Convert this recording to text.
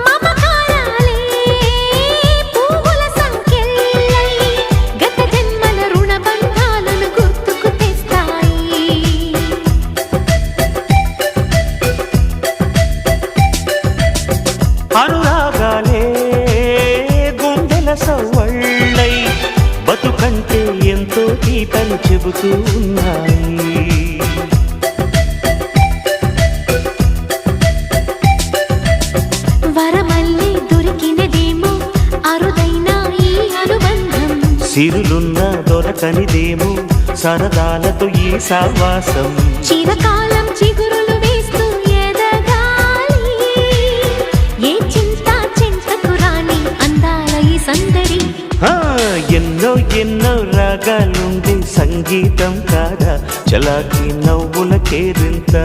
మమకారాలే పువ్వుల సంకెళ్ళై గత జన్మల రుణ బంధాలను గుర్తుకు తెస్తాయి. అనురాగాలే గుండెల సవ్వళ్ళై బతుకంటే ఎంతో తీపని చెబుతూ ఉన్నాయి. వరమల్లే దొరికినదేమో అరుదైన ఈ అనుబంధం. సిరులున్న దొరకనిదేమో సరదాలతో ఈ సావాసం. చిరకాలం చిగురులు వేస్తూ ఎదగాలి. ఏ చింత చింతకు రాని అందాల ఈ సందడి. ఎన్నో ఎన్నో రాగాలుండే సంగీతం కాదా చలాకి నవ్వుల కేరింత.